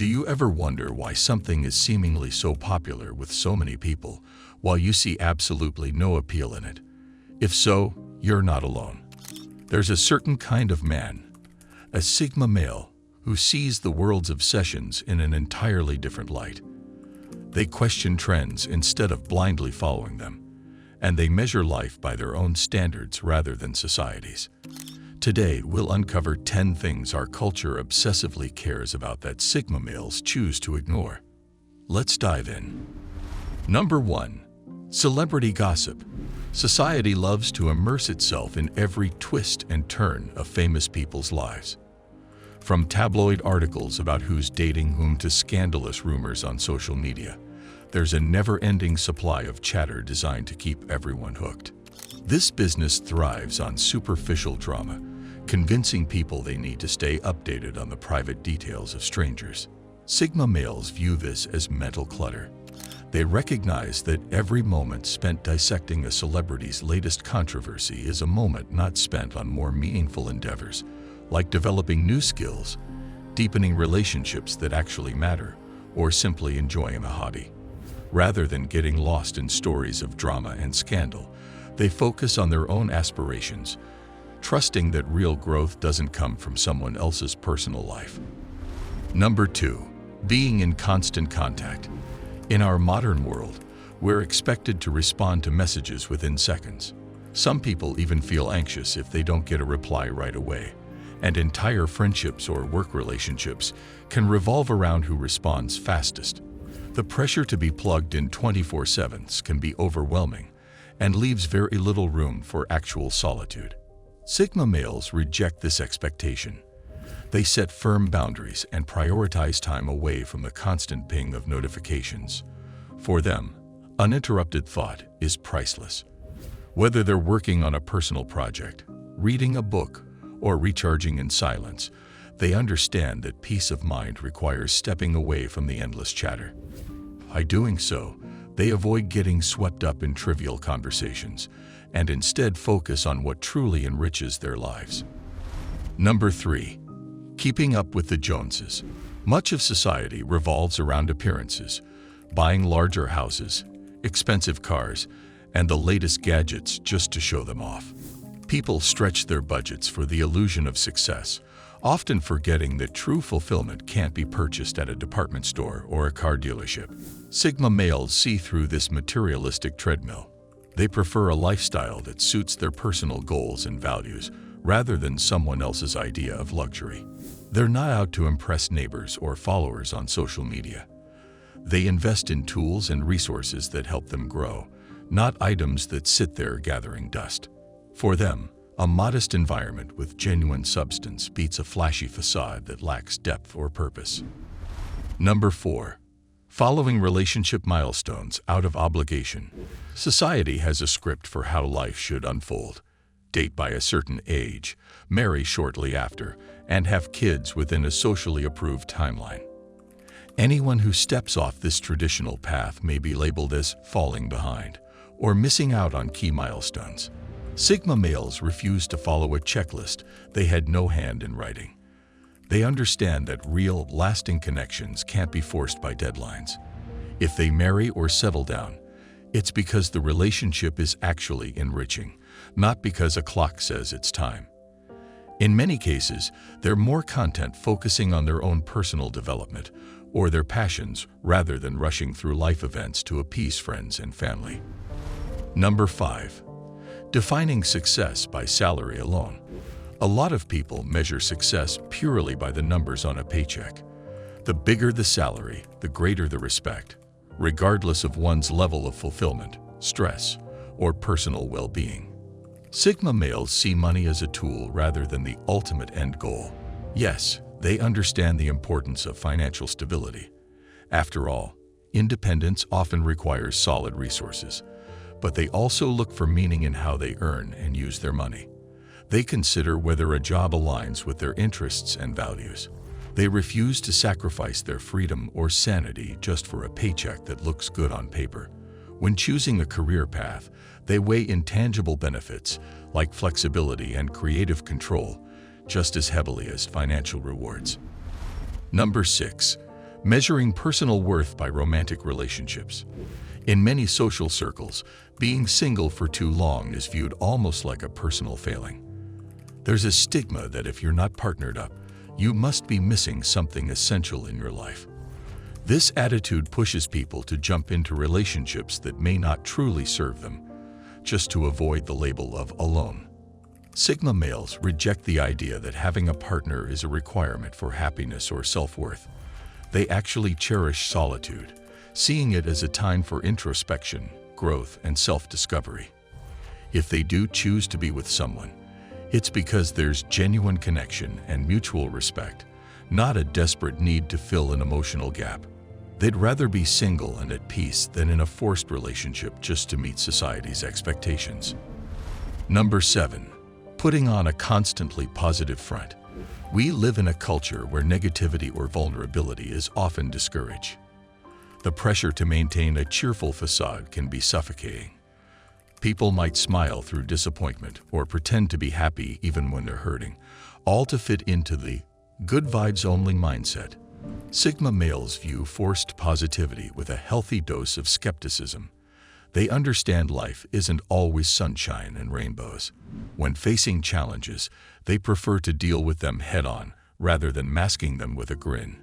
Do you ever wonder why something is seemingly so popular with so many people, while you see absolutely no appeal in it? If so, you're not alone. There's a certain kind of man, a Sigma male, who sees the world's obsessions in an entirely different light. They question trends instead of blindly following them, and they measure life by their own standards rather than society's. Today, we'll uncover 10 things our culture obsessively cares about that Sigma males choose to ignore. Let's dive in. Number 1. Celebrity gossip. Society loves to immerse itself in every twist and turn of famous people's lives. From tabloid articles about who's dating whom to scandalous rumors on social media, there's a never-ending supply of chatter designed to keep everyone hooked. This business thrives on superficial drama, convincing people they need to stay updated on the private details of strangers. Sigma males view this as mental clutter. They recognize that every moment spent dissecting a celebrity's latest controversy is a moment not spent on more meaningful endeavors, like developing new skills, deepening relationships that actually matter, or simply enjoying a hobby. Rather than getting lost in stories of drama and scandal, they focus on their own aspirations, trusting that real growth doesn't come from someone else's personal life. Number 2. Being in constant contact. In our modern world, we're expected to respond to messages within seconds. Some people even feel anxious if they don't get a reply right away, and entire friendships or work relationships can revolve around who responds fastest. The pressure to be plugged in 24/7 can be overwhelming and leaves very little room for actual solitude. Sigma males reject this expectation. They set firm boundaries and prioritize time away from the constant ping of notifications. For them, uninterrupted thought is priceless. Whether they're working on a personal project, reading a book, or recharging in silence, they understand that peace of mind requires stepping away from the endless chatter. By doing so, they avoid getting swept up in trivial conversations and instead focus on what truly enriches their lives. Number 3. Keeping up with the Joneses. Much of society revolves around appearances, buying larger houses, expensive cars, and the latest gadgets just to show them off. People stretch their budgets for the illusion of success, often forgetting that true fulfillment can't be purchased at a department store or a car dealership. Sigma males see through this materialistic treadmill. They prefer a lifestyle that suits their personal goals and values rather than someone else's idea of luxury. They're not out to impress neighbors or followers on social media. They invest in tools and resources that help them grow, not items that sit there gathering dust. For them, a modest environment with genuine substance beats a flashy facade that lacks depth or purpose. Number 4. Following relationship milestones out of obligation. Society has a script for how life should unfold. Date by a certain age, marry shortly after, and have kids within a socially approved timeline. Anyone who steps off this traditional path may be labeled as falling behind or missing out on key milestones. Sigma males refuse to follow a checklist they had no hand in writing. They understand that real, lasting connections can't be forced by deadlines. If they marry or settle down, it's because the relationship is actually enriching, not because a clock says it's time. In many cases, they're more content focusing on their own personal development or their passions rather than rushing through life events to appease friends and family. Number 5. Defining success by salary alone. A lot of people measure success purely by the numbers on a paycheck. The bigger the salary, the greater the respect, regardless of one's level of fulfillment, stress, or personal well-being. Sigma males see money as a tool rather than the ultimate end goal. Yes, they understand the importance of financial stability. After all, independence often requires solid resources, but they also look for meaning in how they earn and use their money. They consider whether a job aligns with their interests and values. They refuse to sacrifice their freedom or sanity just for a paycheck that looks good on paper. When choosing a career path, they weigh intangible benefits like flexibility and creative control just as heavily as financial rewards. Number 6. Measuring personal worth by romantic relationships. In many social circles, being single for too long is viewed almost like a personal failing. There's a stigma that if you're not partnered up, you must be missing something essential in your life. This attitude pushes people to jump into relationships that may not truly serve them, just to avoid the label of alone. Sigma males reject the idea that having a partner is a requirement for happiness or self-worth. They actually cherish solitude, seeing it as a time for introspection, growth, and self-discovery. If they do choose to be with someone, it's because there's genuine connection and mutual respect, not a desperate need to fill an emotional gap. They'd rather be single and at peace than in a forced relationship just to meet society's expectations. Number 7. Putting on a constantly positive front. We live in a culture where negativity or vulnerability is often discouraged. The pressure to maintain a cheerful facade can be suffocating. People might smile through disappointment or pretend to be happy even when they're hurting, all to fit into the good vibes only mindset. Sigma males view forced positivity with a healthy dose of skepticism. They understand life isn't always sunshine and rainbows. When facing challenges, they prefer to deal with them head-on rather than masking them with a grin.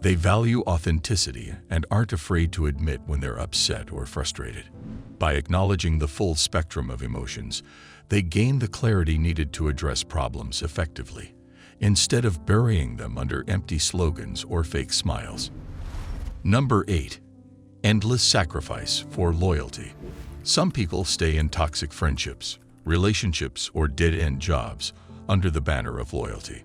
They value authenticity and aren't afraid to admit when they're upset or frustrated. By acknowledging the full spectrum of emotions, they gain the clarity needed to address problems effectively, instead of burying them under empty slogans or fake smiles. Number 8. Endless sacrifice for loyalty. Some people stay in toxic friendships, relationships, or dead-end jobs under the banner of loyalty.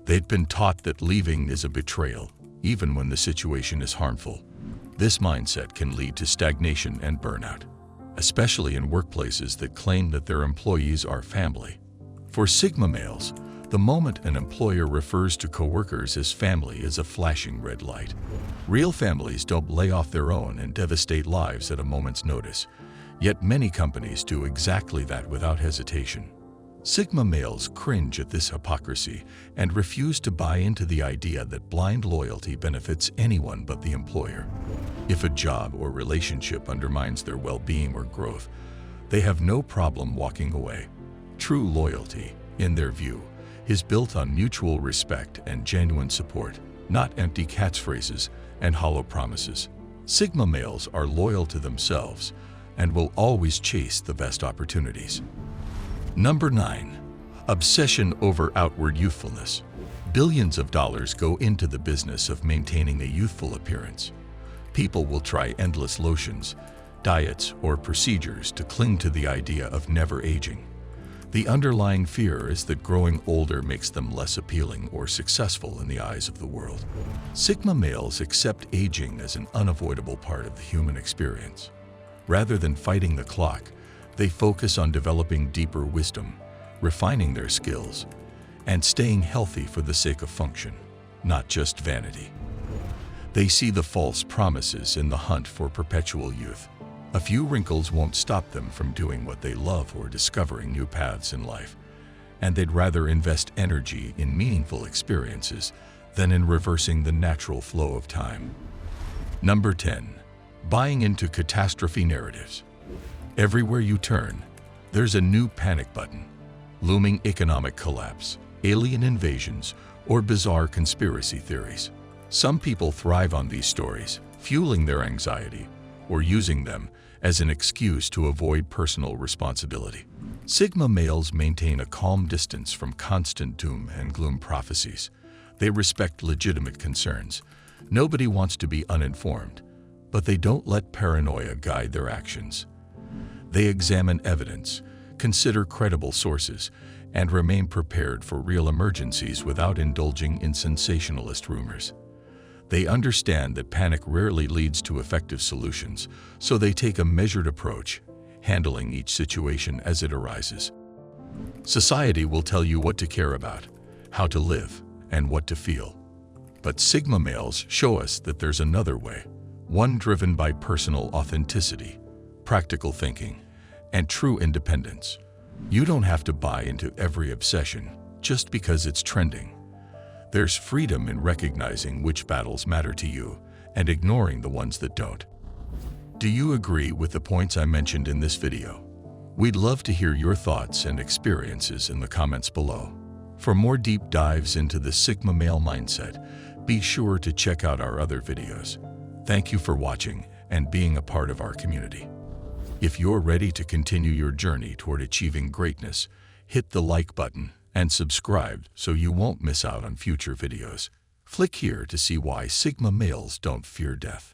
They'd been taught that leaving is a betrayal, even when the situation is harmful. This mindset can lead to stagnation and burnout, especially in workplaces that claim that their employees are family. For Sigma males, the moment an employer refers to coworkers as family is a flashing red light. Real families don't lay off their own and devastate lives at a moment's notice, yet many companies do exactly that without hesitation. Sigma males cringe at this hypocrisy and refuse to buy into the idea that blind loyalty benefits anyone but the employer. If a job or relationship undermines their well-being or growth, they have no problem walking away. True loyalty, in their view, is built on mutual respect and genuine support, not empty catchphrases and hollow promises. Sigma males are loyal to themselves and will always chase the best opportunities. Number 9. Obsession over outward youthfulness. Billions of dollars go into the business of maintaining a youthful appearance. People will try endless lotions, diets, or procedures to cling to the idea of never aging. The underlying fear is that growing older makes them less appealing or successful in the eyes of the world. Sigma males accept aging as an unavoidable part of the human experience. Rather than fighting the clock, they focus on developing deeper wisdom, refining their skills, and staying healthy for the sake of function, not just vanity. They see the false promises in the hunt for perpetual youth. A few wrinkles won't stop them from doing what they love or discovering new paths in life, and they'd rather invest energy in meaningful experiences than in reversing the natural flow of time. Number 10. Buying into catastrophe narratives. Everywhere you turn, there's a new panic button. Looming economic collapse, alien invasions, or bizarre conspiracy theories. Some people thrive on these stories, fueling their anxiety or using them as an excuse to avoid personal responsibility. Sigma males maintain a calm distance from constant doom and gloom prophecies. They respect legitimate concerns. Nobody wants to be uninformed, but they don't let paranoia guide their actions. They examine evidence, consider credible sources, and remain prepared for real emergencies without indulging in sensationalist rumors. They understand that panic rarely leads to effective solutions, so they take a measured approach, handling each situation as it arises. Society will tell you what to care about, how to live, and what to feel. But Sigma males show us that there's another way, one driven by personal authenticity, practical thinking, and true independence. You don't have to buy into every obsession just because it's trending. There's freedom in recognizing which battles matter to you and ignoring the ones that don't. Do you agree with the points I mentioned in this video? We'd love to hear your thoughts and experiences in the comments below. For more deep dives into the Sigma male mindset, be sure to check out our other videos. Thank you for watching and being a part of our community. If you're ready to continue your journey toward achieving greatness, hit the like button and subscribe so you won't miss out on future videos. Click here to see why Sigma males don't fear death.